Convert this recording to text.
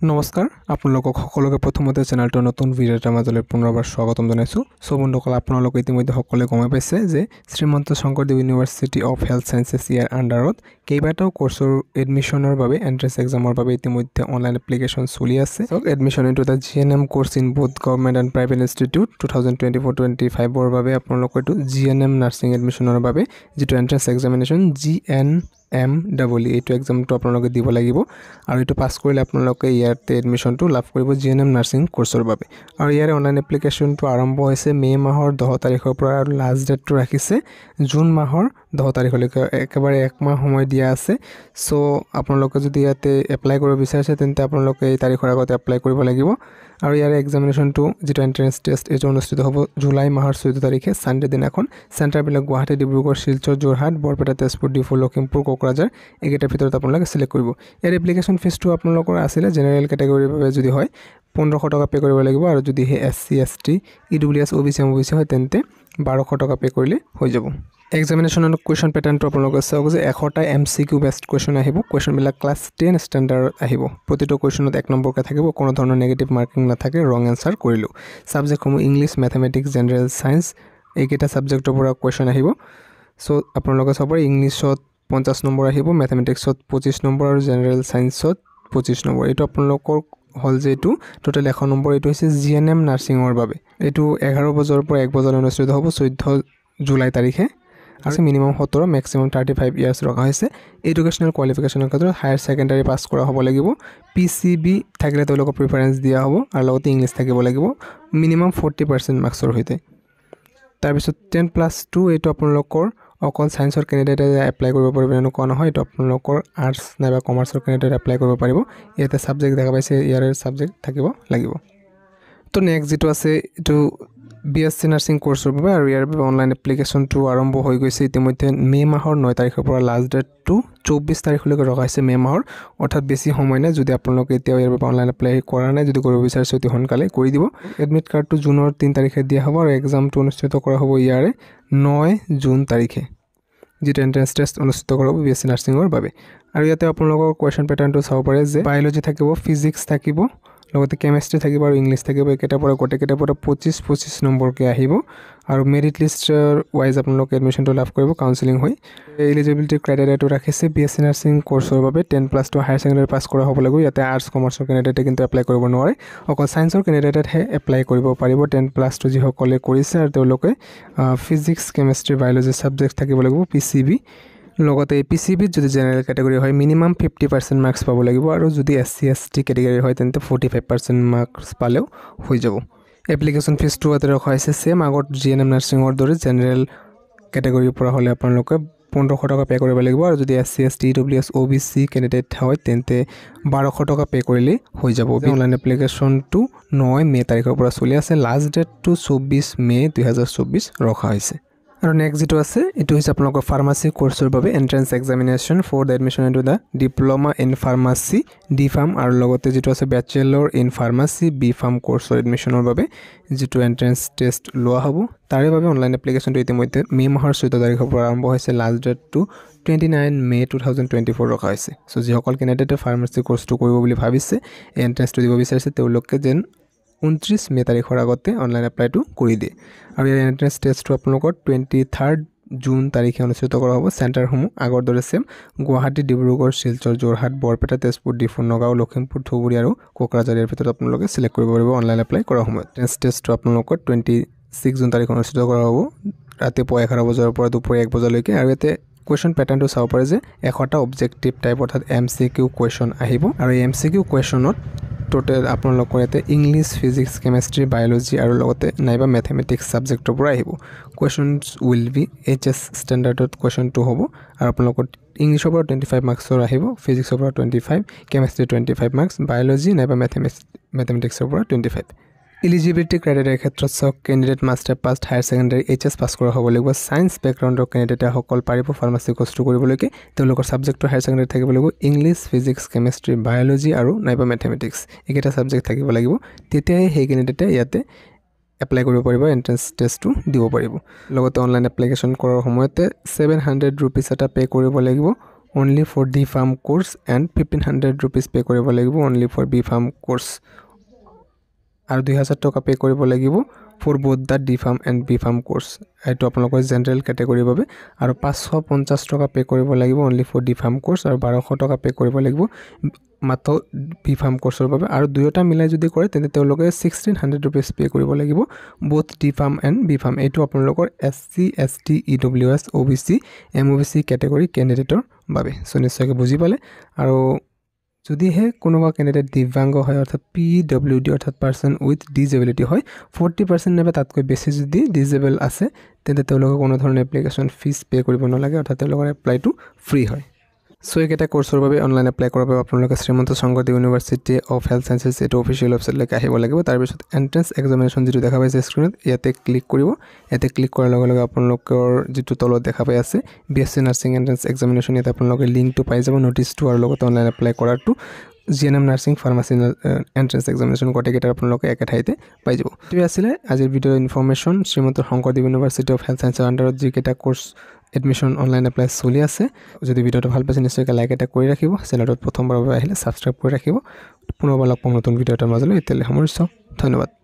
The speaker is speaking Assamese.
নমস্কাৰ আপোনালোকক সকলোকে প্ৰথমতে চেনেলটোৰ নতুন ভিডিঅ' এটাৰ মাজলৈ পুনৰবাৰ স্বাগতম জনাইছোঁ। সো বন্ধুসকল, আপোনালোকে ইতিমধ্যে সকলোৱে গমে পাইছে যে Srimanta Sankardev university of health sciences ইয়াৰ আণ্ডাৰত কেইবাটাও কোৰ্চৰ এডমিশ্যনৰ বাবে এণ্ট্ৰেন্স এক্সামৰ বাবে ইতিমধ্যে অনলাইন এপ্লিকেশ্যন চলি আছে। So admission into the GNM course in both government and private institute 2024-25ৰ বাবে আপোনালোকৰ এইটো GNM নাৰ্ছিং এডমিশ্যনৰ বাবে যিটো এণ্ট্ৰেন্স এক্সামিনেশ্যন GNMEE এইটো এক্সামটো আপোনালোকে দিব লাগিব আৰু এইটো পাছ কৰিলে আপোনালোকে ইয়াতে এডমিশ্যনটো লাভ কৰিব GNM নাৰ্ছিং কোৰ্চৰ বাবে। আৰু ইয়াৰে অনলাইন এপ্লিকেশ্যনটো আৰম্ভ হৈছে মে' মাহৰ 10 তাৰিখৰ পৰা আৰু লাষ্ট ডেটটো ৰাখিছে জুন মাহৰ 10 তাৰিখলৈকে, একেবাৰে এক মাহ সময় দিয়া আছে। সো আপোনালোকে যদি ইয়াতে এপ্লাই কৰিব বিচাৰিছে তেন্তে আপোনালোকে এই তাৰিখৰ আগতে এপ্লাই কৰিব লাগিব। আৰু ইয়াৰে এক্সামিনেশ্যনটো যিটো এণ্ট্ৰেন্স টেষ্ট এইটো অনুষ্ঠিত হ'ব জুলাই মাহৰ 14 তাৰিখে ছানডে দিনাখন। চেণ্টাৰবিলাক গুৱাহাটী, ডিব্ৰুগড়, শিলচৰ, যোৰহাট, বৰপেটা, তেজপুৰ, ডিফু, লখিমপুৰ, কোকৰাঝাৰ এইকেইটাৰ ভিতৰত আপোনালোকে চিলেক্ট কৰিব। ইয়াৰ এপ্লিকেশ্যন ফিজটো আপোনালোকৰ আছিলে জেনেৰেল কেটেগৰীৰ বাবে যদি হয় 1500 টকা পে' কৰিব লাগিব, আৰু যদি সেই SC ST EWS OBC MOBC হয় তেন্তে 1200 টকা পে' কৰিলে হৈ যাব। এক্সামিনেশ্যনৰ কুৱেশ্যন পেটাৰ্ণটো আপোনালোকে চাওক যে 100টা MCQ বেষ্ট কুৱেশ্যন আহিব। কুৱেশ্যনবিলাক ক্লাছ 10 ষ্টেণ্ডাৰ্ডত আহিব। প্ৰতিটো কুৱেশ্যনত 1 নম্বৰকৈ থাকিব, কোনো ধৰণৰ নেগেটিভ মাৰ্কিং নাথাকে ৰং এনচাৰ কৰিলেও। ছাবজেক্টসমূহ ইংলিছ, মেথমেটিক্স, জেনেৰেল ছায়েন্স এইকেইটা ছাবজেক্টৰ পৰা কুৱেশ্যন আহিব। চ' আপোনালোকে চাব পাৰে ইংলিছত 50 নম্বৰ আহিব, মেথমেটিক্সত 25 নম্বৰ আৰু জেনেৰেল ছায়েন্সত 25 নম্বৰ। এইটো আপোনালোকৰ হ'ল যে এইটো টোটেল 100 নম্বৰ। এইটো হৈছে GNM নাৰ্ছিঙৰ বাবে। এইটো 11 বজাৰ পৰা 1 বজালৈ অনুষ্ঠিত হ'ব 14 জুলাই তাৰিখে। আছে মিনিমাম 17 মেক্সিমাম 35 ইয়াৰ্ছ ৰখা হৈছে। এডুকেশ্যনেল কোৱালিফিকেশ্যনৰ ক্ষেত্ৰত হায়াৰ ছেকেণ্ডাৰী পাছ কৰা হ'ব লাগিব। PCB থাকিলে তেওঁলোকক প্ৰিফাৰেঞ্চ দিয়া হ'ব আৰু লগতে ইংলিছ থাকিব লাগিব মিনিমাম 40% মাৰ্কছৰ সৈতে। তাৰপিছত 10+2 এইটো আপোনালোকৰ অকল ছায়েন্সৰ কেণ্ডিডেটে এপ্লাই কৰিব পাৰিব এনেকুৱা নহয়, এইটো আপোনালোকৰ আৰ্টছ নাইবা কমাৰ্চৰ কেণ্ডিডেট এপ্লাই কৰিব পাৰিব। ইয়াতে ছাবজেক্ট দেখা পাইছে, ইয়াৰে ছাবজেক্ট থাকিব লাগিব। তো নেক্সট যিটো আছে এইটো BSc নাৰ্ছিং কোৰ্চৰ বাবে, আৰু ইয়াৰ বাবে অনলাইন এপ্লিকেশ্যনটো আৰম্ভ হৈ গৈছে ইতিমধ্যে মে' মাহৰ 9 তাৰিখৰ পৰা লাষ্ট ডেটটো 24 তাৰিখলৈকে ৰখা হৈছে মে' মাহৰ, অৰ্থাৎ বেছি সময় নাই। যদি আপোনালোকে এতিয়াও ইয়াৰ বাবে অনলাইন এপ্লাই কৰা নাই, যদি কৰিব বিচাৰিছে অতি সোনকালে কৰি দিব। এডমিট কাৰ্ডটো জুনৰ 3 তাৰিখে দিয়া হ'ব আৰু এক্সামটো অনুষ্ঠিত কৰা হ'ব ইয়াৰে 9 জুন তাৰিখে, যিটো এণ্ট্ৰেন্স টেষ্ট অনুষ্ঠিত কৰা হ'ব BSc নাৰ্ছিঙৰ বাবে। আৰু ইয়াতে আপোনালোকৰ কুৱেশ্যন পেটাৰ্ণটো চাব পাৰে যে বায়'লজি থাকিব, ফিজিক্স থাকিব, লগতে কেমেষ্ট্ৰি থাকিব আৰু ইংলিছ থাকিব। এইকেইটাৰ পৰা গোটেইকেইটাৰ পৰা 25 নম্বৰকৈ আহিব আৰু মেৰিট লিষ্টৰ ৱাইজ আপোনালোকে এডমিশ্যনটো লাভ কৰিব কাউন্সেলিং হৈ। এলিজিবিলিটি ক্ৰাইটেৰিয়াটো ৰাখিছে BSc নাৰ্ছিং কোৰ্চৰ বাবে 10+2 হায়াৰ ছেকেণ্ডাৰী পাছ কৰা হ'ব লাগিব। ইয়াতে আৰ্টছ কমাৰ্চৰ কেণ্ডিডেটে কিন্তু এপ্লাই কৰিব নোৱাৰে, অকল ছায়েন্সৰ কেণ্ডিডেটেহে এপ্লাই কৰিব পাৰিব 10+2 যিসকলে কৰিছে, আৰু তেওঁলোকে ফিজিক্স, কেমেষ্ট্ৰি, বায়'লজি ছাবজেক্ট থাকিব লাগিব PCB। লগতে PCBত যদি জেনেৰেল কেটেগৰী হয় মিনিমাম 50% মাৰ্কছ পাব লাগিব, আৰু যদি SC ST কেটেগৰী হয় তেন্তে 45% মাৰ্কছ পালেও হৈ যাব। এপ্লিকেশ্যন ফিজটো ইয়াতে ৰখা হৈছে ছেম আগত GNM নাৰ্ছিঙৰ দৰে। জেনেৰেল কেটেগৰীৰ পৰা হ'লে আপোনালোকে 1500 টকা পে' কৰিব লাগিব, আৰু যদি SC ST EWS OBC candidate হয় তেন্তে 1200 টকা পে' কৰিলেই হৈ যাব। অনলাইন এপ্লিকেশ্যনটো 9 মে' তাৰিখৰ পৰা চলি আছে, লাষ্ট ডেটটো 24 মে' 2024 ৰখা হৈছে। আৰু নেক্সট যিটো আছে এইটো হৈছে আপোনালোকৰ ফাৰ্মাচী কোৰ্চৰ বাবে entrance examination for the admission into the diploma in pharmacy DPharm, আৰু লগতে যিটো আছে বেচেলৰ ইন ফাৰ্মাচী BPharm কোৰ্চৰ এডমিশ্যনৰ বাবে যিটো এণ্ট্ৰেন্স টেষ্ট লোৱা হ'ব তাৰে বাবে অনলাইন এপ্লিকেশ্যনটো ইতিমধ্যে মে' মাহৰ 14 তাৰিখৰ পৰা আৰম্ভ হৈছে, লাষ্ট ডেটটো 29 মে' 2024 ৰখা হৈছে। চ' যিসকল কেণ্ডিডেটে ফাৰ্মাচী কোৰ্চটো কৰিব বুলি ভাবিছে, এই এণ্ট্ৰেন্সটো দিব বিচাৰিছে, তেওঁলোকে যেন 29 মে' তাৰিখৰ আগতে অনলাইন এপ্লাইটো কৰি দিয়ে। আৰু ইয়াৰ এণ্ট্ৰেন্স টেষ্টটো আপোনালোকৰ 23 জুন তাৰিখে অনুষ্ঠিত কৰা হ'ব। চেণ্টাৰসমূহ আগৰ দৰে ছেম গুৱাহাটী, ডিব্ৰুগড়, শিলচৰ, যোৰহাট, বৰপেটা, তেজপুৰ, ডিফু, নগাঁও, লখিমপুৰ, ধুবুৰী আৰু কোকৰাঝাৰৰ ভিতৰত আপোনালোকে চিলেক্ট কৰিব পাৰিব অনলাইন এপ্লাই কৰাৰ সময়ত। এণ্ট্ৰেন্স টেষ্টটো আপোনালোকৰ 26 জুন তাৰিখে অনুষ্ঠিত কৰা হ'ব ৰাতিপুৱা 11 বজাৰ পৰা দুপৰীয়া 1 বজালৈকে। আৰু ইয়াতে কুৱেশ্যন পেটাৰ্ণটো চাব পাৰে যে 100টা অবজেক্টিভ টাইপ অৰ্থাৎ MCQ কুৱেশ্যন আহিব, আৰু এই MCQ কুৱেশ্যনত টোটেল আপোনালোকৰ ইয়াতে ইংলিছ, ফিজিক্স, কেমেষ্ট্ৰি, বায়'লজি আৰু লগতে নাইবা মেথমেটিক্স ছাবজেক্টৰ পৰা আহিব। কুৱেশ্যনছ উইল বি HS ষ্টেণ্ডাৰ্ডত কুৱেশ্যনটো হ'ব, আৰু আপোনালোকৰ ইংলিছৰ পৰা 25 মাৰ্কছৰ আহিব, ফিজিক্সৰ পৰা 25, কেমেষ্ট্ৰি 25 মাৰ্কছ, বায়'লজি নাইবা মেথমেটিক্সৰ পৰা 25। এলিজিবিলিটি ক্ৰাইটেৰিয়াৰ ক্ষেত্ৰত চাওক, candidate must have passed higher secondary HS পাছ কৰা হ'ব লাগিব। ছায়েন্স বেকগ্ৰাউণ্ডৰ কেণ্ডিডেটসকল পাৰিব ফাৰ্মাচী কোৰ্চটো কৰিবলৈকে। তেওঁলোকৰ ছাবজেক্টৰ হায়াৰ ছেকেণ্ডাৰী থাকিব লাগিব ইংলিছ, ফিজিক্স, কেমেষ্ট্ৰি, বায়'লজি আৰু নাইবা মেথমেটিক্স এইকেইটা ছাবজেক্ট থাকিব লাগিব। তেতিয়াহে সেই কেণ্ডিডেটে ইয়াতে এপ্লাই কৰিব পাৰিব, এণ্ট্ৰেন্স টেষ্টটো দিব পাৰিব। লগতে অনলাইন এপ্লিকেশ্যন কৰাৰ সময়তে 700 ৰুপিজ এটা পে' কৰিব লাগিব only for D pharm course and 1500 rupees pay' কৰিব লাগিব only for B pharm course আৰু 2000 টকা পে' কৰিব লাগিব for both the D pharm and B pharm course এইটো আপোনালোকৰ জেনেৰেল কেটেগৰীৰ বাবে আৰু 550 টকা পে' কৰিব লাগিব only for D pharm course আৰু 1200 টকা পে' কৰিব লাগিব মাত্ৰ বি ফাৰ্ম কোৰ্ছৰ বাবে আৰু দুয়োটা মিলাই যদি কৰে তেন্তে তেওঁলোকে 1600 ৰুপিজ পে' কৰিব লাগিব both D pharm and B pharm এইটো আপোনালোকৰ SC ST EWS OBC MOBC category কেণ্ডিডেটৰ বাবে সো নিশ্চয়কৈ বুজি পালে আৰু যদিহে কোনোবা কেণ্ডিডেট দিব্যাংগ হয় অৰ্থাৎ PWD অৰ্থাৎ পাৰ্সন উইথ ডিজেবিলিটি হয় 40% নেবে তাতকৈ বেছি যদি ডিজেবল আছে তেন্তে তেওঁলোকে কোনো ধৰণৰ এপ্লিকেশ্যন ফিজ পে' কৰিব নালাগে অৰ্থাৎ তেওঁলোকৰ এপ্লাইটো ফ্ৰী হয় সো এইকেইটা কোৰ্ছৰ বাবে অনলাইন এপ্লাই কৰাৰ বাবে আপোনালোকে Srimanta Sankardev university of health sciences এইটো অফিচিয়েল ৱেবছাইটলৈকে আহিব লাগিব তাৰপিছত এন্ট্ৰেন্স এক্সামিনেশ্যন যিটো দেখা পাইছে স্ক্ৰীনত ইয়াতে ক্লিক কৰিব ইয়াতে ক্লিক কৰাৰ লগে লগে আপোনালোকৰ যিটো তলত দেখা পাই আছে BSc নাৰ্ছিং এন্ট্ৰেন্স এক্সামিনেশ্যন ইয়াতে আপোনালোকে লিংকটো পাই যাব নটিছটো আৰু লগতে অনলাইন এপ্লাই কৰাটো GNM nursing pharmacy entrance examination গোটেইকেইটা আপোনালোকে একে ঠাইতে পাই যাব এইটো আছিলে আজিৰ video' information Srimanta Sankardev university of health সায়েন্সৰ আণ্ডাৰত যিকেইটা কোৰ্ছ এডমিশ্যন অনলাইন এপ্লাই চলি আছে যদি ভিডিঅ'টো ভাল পাইছে নিশ্চয়কৈ লাইক এটা কৰি ৰাখিব চেনেলটোত প্ৰথমবাৰৰ বাবে আহিলে ছাবস্ক্ৰাইব কৰি ৰাখিব পুনৰবাৰ লগ পাম নতুন ভিডিঅ' এটাৰ মাজলৈ এতিয়ালৈ সামৰিছোঁ ধন্যবাদ